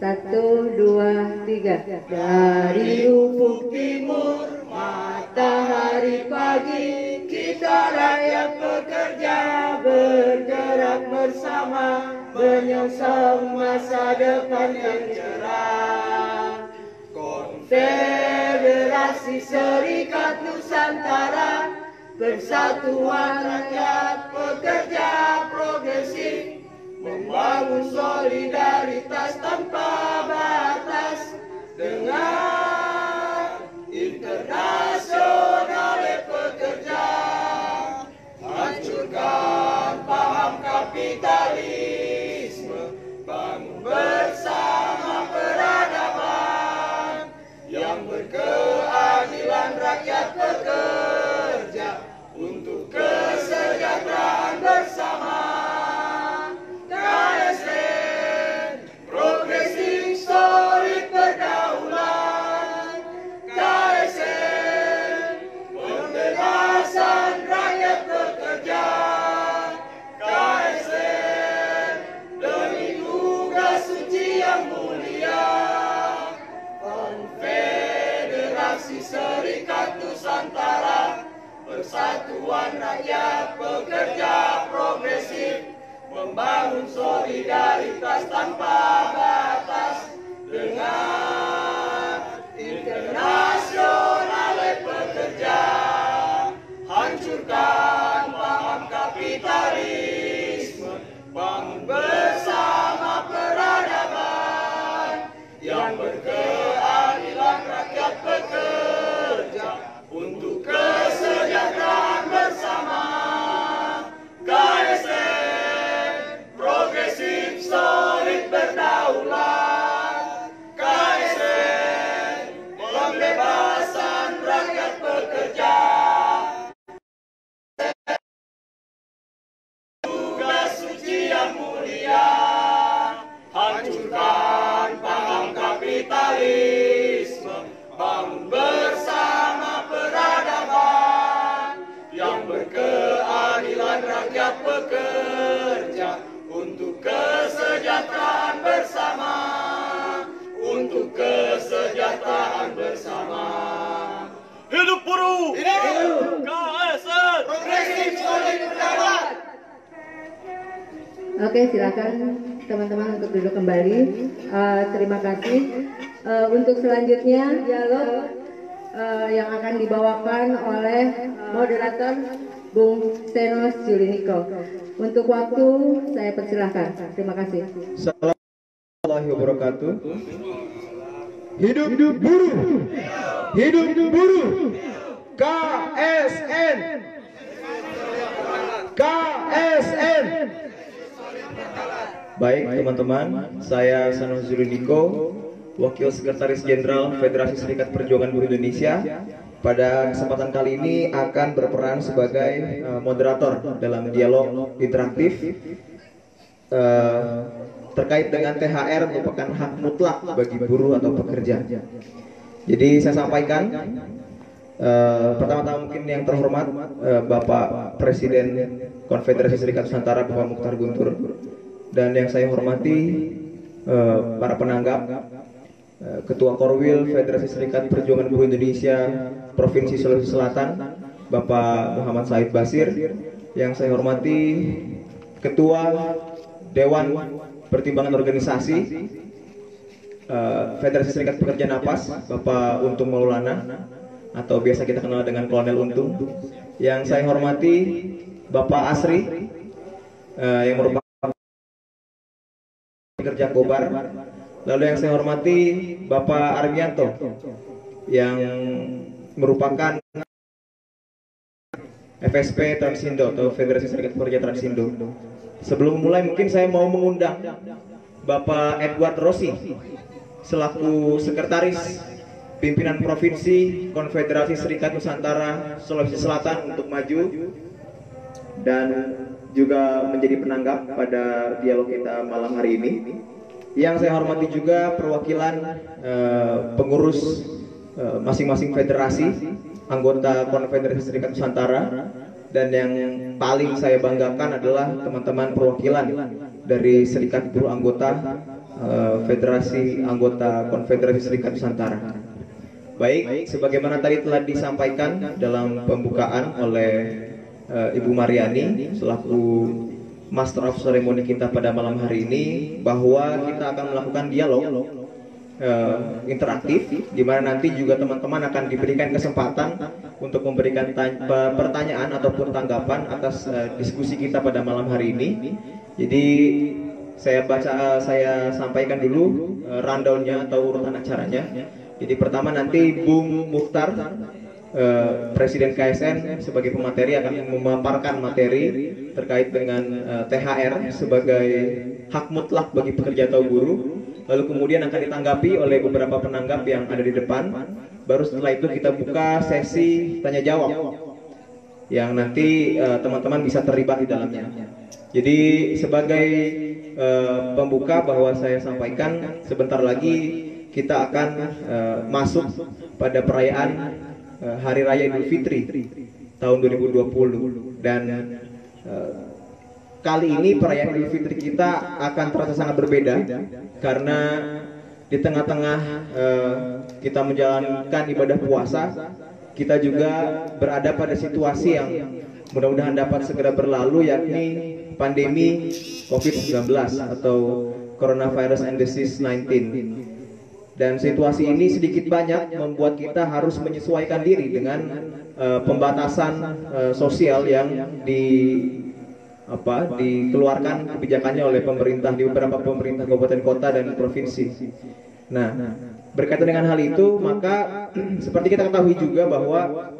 1, 2, 3. Dari ufuk timur matahari pagi, kita rakyat pekerja bergerak bersama, menyongsong masa depan yang cerah. Konfederasi Serikat Nusantara, Persatuan Rakyat Pekerja Progresif, membangun solidaritas tanpa batas dengan internasional pekerja, hancurkan paham kapitalisme, bangun bersama peradaban yang berkeadilan rakyat pekerja untuk kesejahteraan bersama. KSN Progresif Solid Berdaulat, KSN Pembebasan Rakyat Pekerja, KSN demi tugas suci yang mulia. Konfederasi Serikat Nusantara, Persatuan Rakyat Pekerja Progresif, membangun solidaritas tanpa batas dengan internasional pekerja, hancurkan paham kapitalisme, bangun bersama peradaban yang berkeadilan rakyat pekerja untuk kesejahteraan bersama. KSN Progresif Solid Berdaulat, KSN Pembebasan Rakyat Pekerja, tugas suci yang mulia, hancurkan paham kapitalisme, bangun bersama peradaban yang berkeadilan rakyat pekerja untuk kesejahteraan bersama, untuk kesejahteraan bersama. Hidup buruh! Hidup! KSN Progresif Solid Berdaulat. Oke, silakan teman-teman untuk duduk kembali. Terima kasih. Untuk selanjutnya dialog yang akan dibawakan oleh moderator Bung Stenos Juliniko. Untuk waktu saya persilahkan. Terima kasih. Assalamualaikum warahmatullahi wabarakatuh. Hidup buruh, hidup buruh, KSN, KSN. Baik teman-teman, saya Stenos Juliniko, Wakil Sekretaris Jenderal Federasi Serikat Perjuangan Buruh Indonesia. Pada kesempatan kali ini akan berperan sebagai moderator dalam dialog interaktif terkait dengan THR merupakan hak mutlak bagi buruh atau pekerja. Jadi saya sampaikan pertama-tama mungkin yang terhormat Bapak Presiden Konfederasi Serikat Nusantara Bapak Mukhtar Guntur, dan yang saya hormati para penanggap, Ketua Korwil Federasi Serikat Perjuangan Buruh Indonesia Provinsi Sulawesi Selatan Bapak Muhammad Said Basir, yang saya hormati Ketua Dewan Pertimbangan Organisasi Federasi Serikat Pekerja Napas Bapak Untung Maulana atau biasa kita kenal dengan Kolonel Untung, yang saya hormati Bapak Asri yang merupakan pekerja Kobar. Lalu yang saya hormati Bapak Armianto yang merupakan FSP Transindo atau Federasi Serikat Pekerja Transindo. Sebelum mulai mungkin saya mau mengundang Bapak Edward Rossi selaku Sekretaris Pimpinan Provinsi Konfederasi Serikat Nusantara Sulawesi Selatan untuk maju dan juga menjadi penanggap pada dialog kita malam hari ini. Yang saya hormati juga perwakilan pengurus masing-masing federasi, anggota Konfederasi Serikat Nusantara, dan yang paling saya banggakan adalah teman-teman perwakilan dari Serikat Buruh Anggota Federasi Anggota Konfederasi Serikat Nusantara. Baik, sebagaimana tadi telah disampaikan dalam pembukaan oleh Ibu Mariani selaku Master of Ceremony kita pada malam hari ini, bahwa kita akan melakukan dialog interaktif, di mana nanti juga teman-teman akan diberikan kesempatan untuk memberikan pertanyaan ataupun tanggapan atas diskusi kita pada malam hari ini. Jadi saya sampaikan dulu rundown-nya atau urutan acaranya. Jadi pertama nanti Bung Mukhtar, Presiden KSN sebagai pemateri, akan memaparkan materi terkait dengan THR sebagai hak mutlak bagi pekerja atau buruh. Lalu kemudian akan ditanggapi oleh beberapa penanggap yang ada di depan. Baru setelah itu kita buka sesi tanya jawab yang nanti teman-teman bisa terlibat di dalamnya. Jadi sebagai pembuka bahwa saya sampaikan sebentar lagi kita akan masuk pada perayaan Hari Raya Idul Fitri tahun 2020, dan kali ini perayaan Idul Fitri kita akan terasa sangat berbeda karena di tengah-tengah kita menjalankan ibadah puasa, kita juga berada pada situasi yang mudah-mudahan dapat segera berlalu, yakni pandemi COVID-19 atau Coronavirus and Disease 19. Dan situasi ini sedikit banyak membuat kita harus menyesuaikan diri dengan pembatasan sosial yang dikeluarkan kebijakannya oleh pemerintah di beberapa pemerintah kabupaten kota dan provinsi. Nah, berkaitan dengan hal itu, maka seperti kita ketahui juga bahwa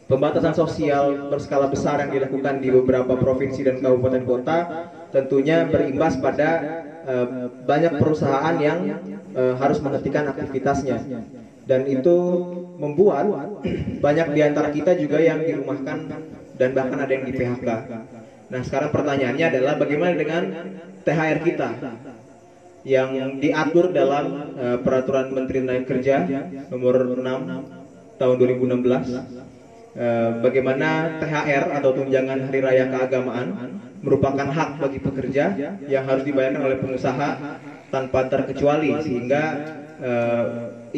pembatasan sosial berskala besar yang dilakukan di beberapa provinsi dan kabupaten kota tentunya berimbas pada banyak perusahaan yang harus menghentikan aktivitasnya, dan itu membuat banyak di antara kita juga yang dirumahkan dan bahkan ada yang di PHK. Nah, sekarang pertanyaannya adalah bagaimana dengan THR kita yang diatur dalam Peraturan Menteri Tenaga Kerja nomor 6 tahun 2016. Bagaimana THR atau tunjangan hari raya keagamaan merupakan hak bagi pekerja yang harus dibayarkan oleh pengusaha tanpa terkecuali, sehingga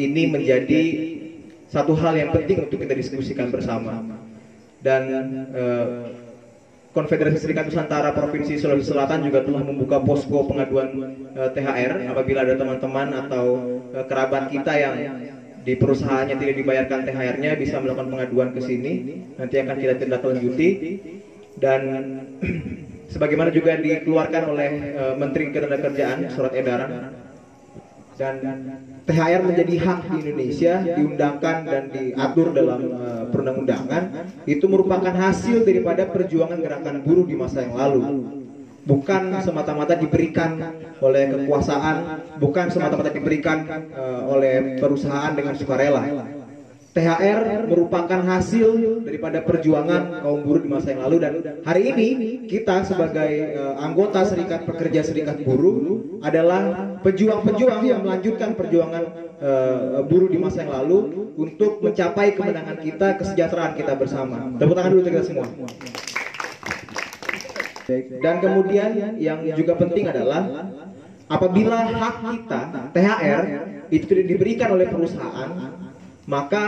ini menjadi satu hal yang penting untuk kita diskusikan bersama. Dan Konfederasi Serikat Nusantara Provinsi Sulawesi Selatan juga telah membuka posko pengaduan THR. Apabila ada teman-teman atau kerabat kita yang di perusahaannya tidak dibayarkan THR-nya, bisa melakukan pengaduan ke sini. Nanti akan kita tindak lanjuti. Dan sebagaimana juga dikeluarkan oleh Menteri Ketenagakerjaan surat edaran, dan THR menjadi hak di Indonesia, diundangkan dan diatur dalam perundang-undangan, itu merupakan hasil daripada perjuangan gerakan buruh di masa yang lalu. Bukan semata-mata diberikan oleh kekuasaan, bukan semata-mata diberikan oleh perusahaan dengan sukarela. THR merupakan hasil daripada perjuangan kaum buruh di masa yang lalu, dan hari ini kita sebagai anggota Serikat Pekerja Serikat Buruh adalah pejuang-pejuang yang melanjutkan perjuangan buruh di masa yang lalu untuk mencapai kemenangan kita, kesejahteraan kita bersama. Tepuk tangan dulu untuk kita semua. Dan kemudian yang juga penting adalah apabila hak kita THR itu tidak diberikan oleh perusahaan, maka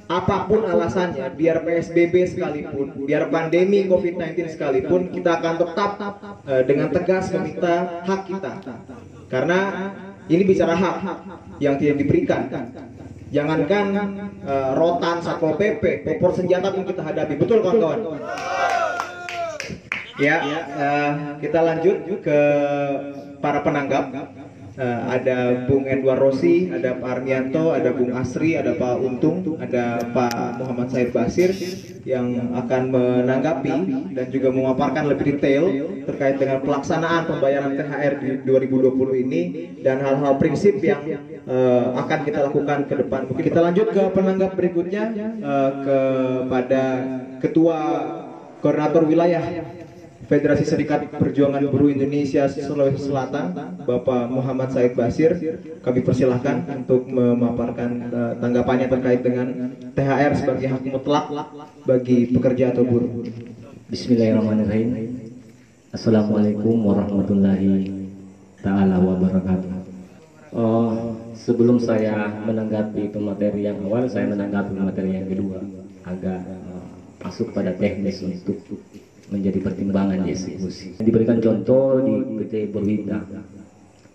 apapun alasannya, biar PSBB sekalipun, biar pandemi COVID-19 sekalipun, kita akan tetap dengan tegas meminta hak kita. Karena ini bicara hak yang tidak diberikan. Jangankan rotan Satpol PP, popor senjata pun kita hadapi. Betul kawan-kawan? Ya, kita lanjut ke para penanggap. Ada Bung Edward Rossi, ada Pak Armianto, ada Bung Asri, ada Pak Untung, ada Pak Muhammad Said Basir yang akan menanggapi dan juga memaparkan lebih detail terkait dengan pelaksanaan pembayaran THR di 2020 ini dan hal-hal prinsip yang akan kita lakukan ke depan. Mungkin kita lanjut ke penanggap berikutnya, kepada Ketua Koordinator Wilayah Federasi Serikat Perjuangan Buruh Indonesia Sulawesi Selatan, Bapak Muhammad Said Basir. Kami persilahkan untuk memaparkan tanggapannya terkait dengan THR sebagai hak mutlak bagi pekerja atau buruh. Bismillahirrahmanirrahim. Assalamualaikum warahmatullahi ta'ala wabarakatuh. sebelum saya menanggapi pemateri yang awal, saya menanggapi pemateri yang kedua agak masuk pada teknis untuk menjadi pertimbangan di eksekusi. Diberikan contoh di PT Berwita.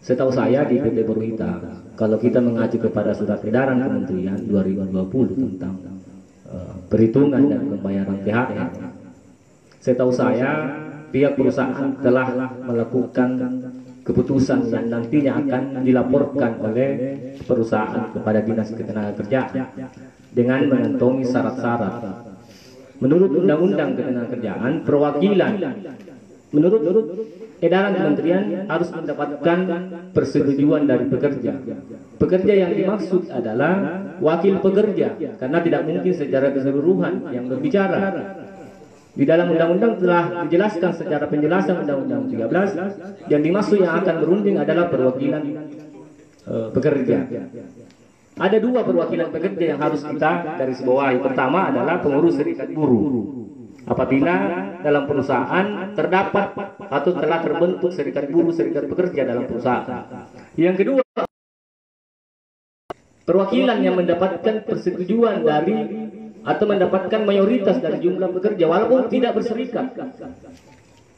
Setahu saya di PT Berwita, kalau kita mengacu kepada surat edaran Kementerian 2020 tentang perhitungan dan pembayaran THR, setahu saya pihak perusahaan telah melakukan keputusan yang nantinya akan dilaporkan oleh perusahaan kepada Dinas Ketenagakerjaan dengan mengantongi syarat-syarat. Menurut Undang-Undang Ketenagakerjaan, perwakilan menurut edaran kementerian harus mendapatkan persetujuan dari pekerja. Pekerja yang dimaksud adalah wakil pekerja, karena tidak mungkin secara keseluruhan yang berbicara. Di dalam undang-undang telah dijelaskan secara penjelasan Undang-Undang 13 yang dimaksud yang akan berunding adalah perwakilan pekerja. Ada dua perwakilan pekerja yang harus kita garis bawahi. Pertama adalah pengurus serikat buruh. Apabila dalam perusahaan terdapat atau telah terbentuk serikat buruh, serikat pekerja dalam perusahaan. Yang kedua, perwakilan yang mendapatkan persetujuan dari atau mendapatkan mayoritas dari jumlah pekerja walaupun tidak berserikat.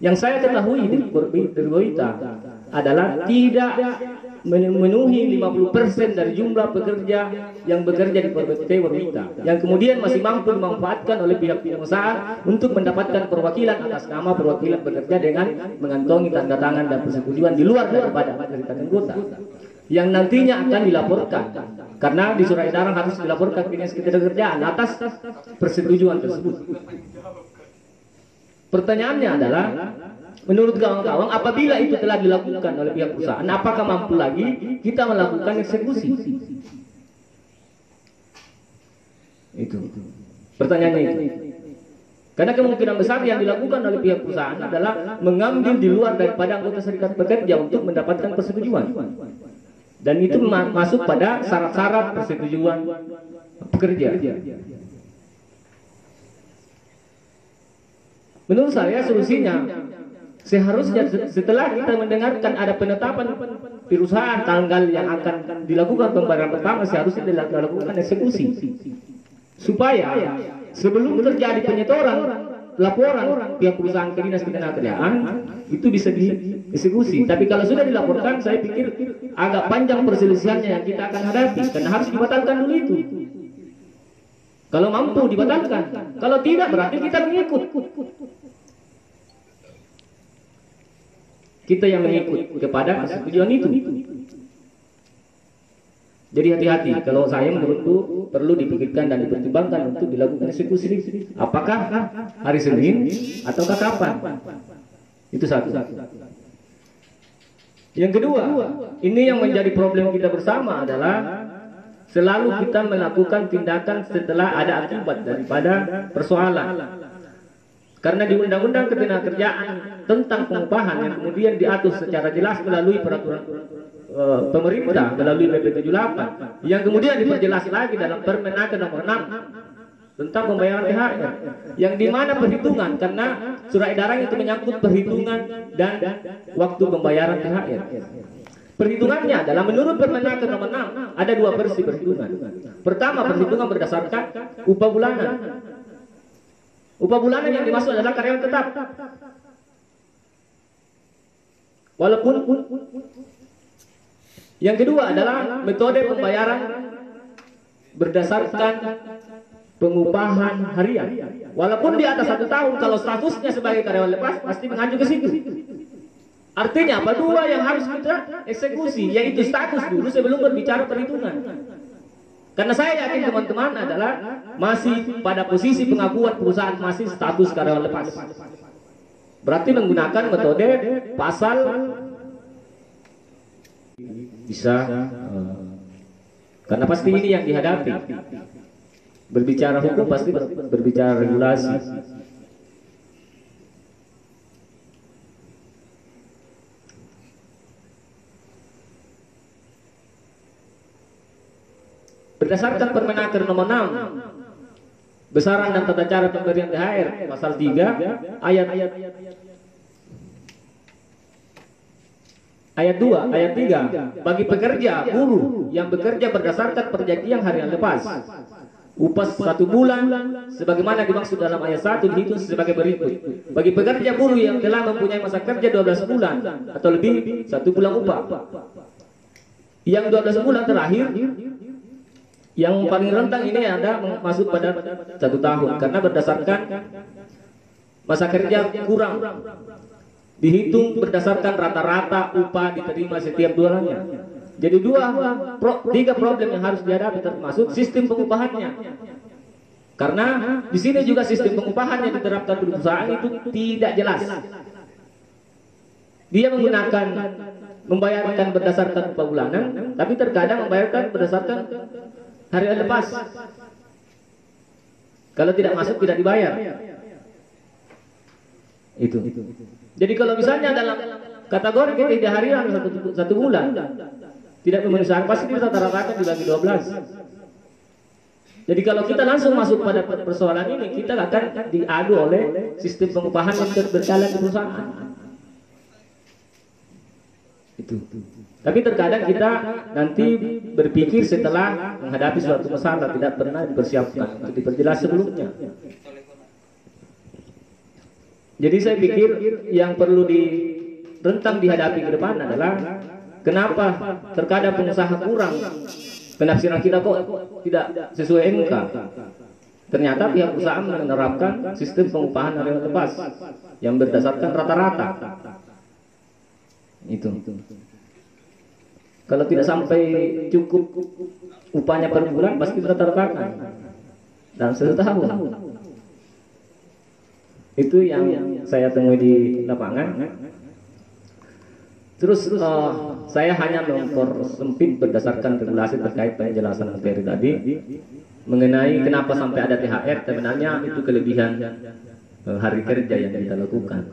Yang saya ketahui di Berwita adalah tidak memenuhi 50% dari jumlah pekerja yang bekerja di PT Berwita, yang kemudian masih mampu dimanfaatkan oleh pihak pengusaha untuk mendapatkan perwakilan atas nama perwakilan pekerja dengan mengantongi tanda tangan dan persetujuan di luar daripada serikat anggota, yang nantinya akan dilaporkan, karena di surat edaran harus dilaporkan ke Dinas Ketenagakerjaan atas persetujuan tersebut. Pertanyaannya adalah, menurut kawan-kawan, apabila itu telah dilakukan oleh pihak perusahaan, apakah mampu lagi kita melakukan eksekusi? Itu pertanyaannya itu. Karena kemungkinan besar yang dilakukan oleh pihak perusahaan adalah mengambil di luar daripada anggota serikat pekerja untuk mendapatkan persetujuan. Dan itu masuk pada syarat-syarat persetujuan pekerja. Menurut saya solusinya seharusnya setelah kita mendengarkan ada penetapan perusahaan tanggal yang akan dilakukan pembayaran pertama, seharusnya dilakukan eksekusi. Supaya sebelum terjadi penyetoran laporan pihak perusahaan ke Dinas Ketenagakerjaan itu bisa dieksekusi. Tapi kalau sudah dilaporkan, saya pikir agak panjang perselisihannya yang kita akan hadapi, karena harus dibatalkan dulu itu. Kalau mampu dibatalkan, kalau tidak berarti kita mengikut. Kita yang mengikut kepada persetujuan itu. Jadi hati-hati, kalau saya menurutku perlu dipikirkan dan dipertimbangkan untuk dilakukan eksekusi. Apakah hari Senin ataukah kapan? Itu satu. Yang kedua, ini yang menjadi problem kita bersama adalah selalu kita melakukan tindakan setelah ada akibat daripada persoalan. Karena di Undang-Undang Ketenagakerjaan tentang pengupahan yang kemudian diatur secara jelas melalui peraturan pemerintah melalui PP 78 yang kemudian diperjelas lagi dalam Permenaker nomor 6 tentang pembayaran THR, yang dimana perhitungan, karena surat edaran itu menyangkut perhitungan dan waktu pembayaran THR. Perhitungannya adalah menurut Permenaker nomor 6 ada dua versi perhitungan. Pertama, perhitungan berdasarkan upah bulanan. Upah bulanan yang dimaksud adalah karyawan tetap. Walaupun yang kedua adalah metode pembayaran berdasarkan pengupahan harian. Walaupun di atas 1 tahun, kalau statusnya sebagai karyawan lepas pasti mengacu ke situ. Artinya apa? Dua yang harus kita eksekusi, yaitu status dulu sebelum berbicara perhitungan. Karena saya yakin teman-teman adalah masih pada posisi pengakuan perusahaan masih status karyawan lepas. Berarti menggunakan metode pasal bisa karena pasti ini yang dihadapi. Berbicara hukum pasti berbicara regulasi. Berdasarkan Permenaker nomor 6 besaran dan tata cara pemberian THR pasal 3 ayat Ayat 2, ayat 3, bagi pekerja buruh yang bekerja berdasarkan perjanjian harian lepas, upah 1 bulan sebagaimana dimaksud dalam ayat 1 dihitung sebagai berikut. Bagi pekerja buruh yang telah mempunyai masa kerja 12 bulan atau lebih, 1 bulan upah. Yang 12 bulan terakhir, yang paling rentang ini ada masuk pada 1 tahun, karena berdasarkan masa kerja kurang, dihitung berdasarkan rata-rata upah diterima setiap bulannya. Jadi 3 problem yang harus dihadapi, termasuk sistem pengupahannya. Karena di sini juga sistem pengupahan yang diterapkan di perusahaan itu tidak jelas. Dia menggunakan membayarkan berdasarkan upah bulanan, tapi terkadang membayarkan berdasarkan harian lepas. Kalau tidak masuk tidak dibayar. Itu. Jadi kalau misalnya dalam kategori kita harian 1 bulan tidak memenuhi syarat, pasti rata-rata dibagi 12. Jadi kalau kita langsung masuk pada persoalan ini, kita akan diadu oleh sistem pengupahan yang berjalan di perusahaan. Itu. Tapi terkadang kita nanti berpikir setelah menghadapi suatu masalah, tidak pernah dipersiapkan untuk diperjelas sebelumnya. Jadi saya pikir yang perlu rentang dihadapi ke depan adalah kenapa terkadang pengusaha kurang, penafsiran kita kok tidak sesuai MK. Ternyata pihak perusahaan menerapkan sistem pengupahan harian lepas yang berdasarkan rata-rata. Itu. Kalau tidak sampai cukup upahnya per bulan, pasti rata-rata dalam 1 tahun. Itu yang saya temui di lapangan. Terus saya hanya mempersempit berdasarkan regulasi terkait penjelasan materi tadi mengenai kenapa sampai ada THR. Sebenarnya itu kelebihan hari kerja yang kita lakukan.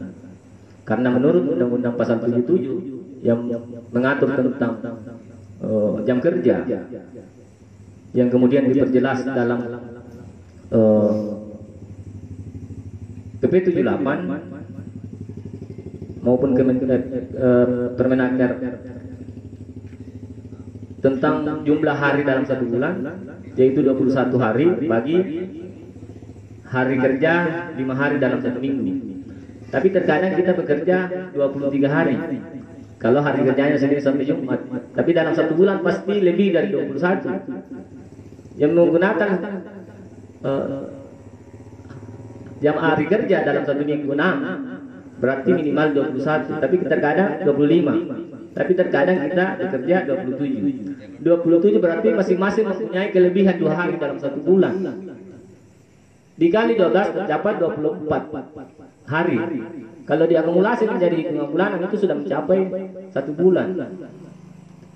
Karena menurut Undang-Undang Pasal 77 yang mengatur tentang jam kerja, yang kemudian diperjelas dalam PP 78 maupun Permenaker tentang jumlah hari dalam 1 bulan, yaitu 21 hari bagi hari kerja 5 hari dalam 1 minggu. Tapi terkadang kita bekerja 23 hari kalau hari kerjanya Senin sampai Jumat, tapi dalam 1 bulan pasti lebih dari 21 yang menggunakan jam hari kerja dalam 1 minggu 6, berarti minimal 21, tapi terkadang 25, tapi terkadang kita bekerja 27 berarti masing-masing mempunyai kelebihan 2 hari dalam 1 bulan. Dikali 12 terdapat 24 hari. Kalau diakumulasi menjadi hitungan bulanan itu sudah mencapai 1 bulan.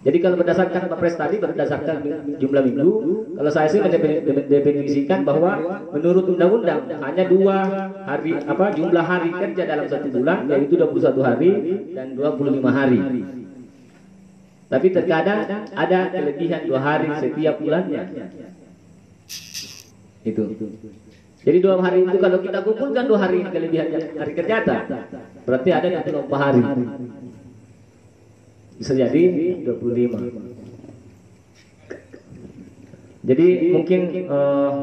Jadi kalau berdasarkan Papres tadi berdasarkan jumlah minggu, kalau saya sih mendefinisikan bahwa menurut undang-undang hanya 2 hari jumlah hari kerja dalam 1 bulan, yaitu 21 hari dan 25 hari. Tapi terkadang ada kelebihan 2 hari setiap bulannya. Itu. Jadi 2 hari itu kalau kita kumpulkan 2 hari kelebihan hari kerja, berarti ada 24 hari. Bisa jadi 25. Jadi mungkin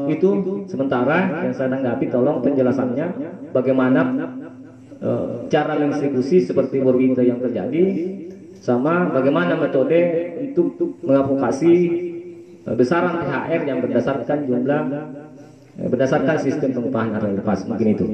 itu sementara yang saya tanggapi. Tolong penjelasannya bagaimana cara mengeksekusi seperti Borwinto yang terjadi, sama bagaimana metode untuk mengadvokasi besaran THR yang berdasarkan jumlah, berdasarkan sistem pengupahan harian lepas. Mungkin itu.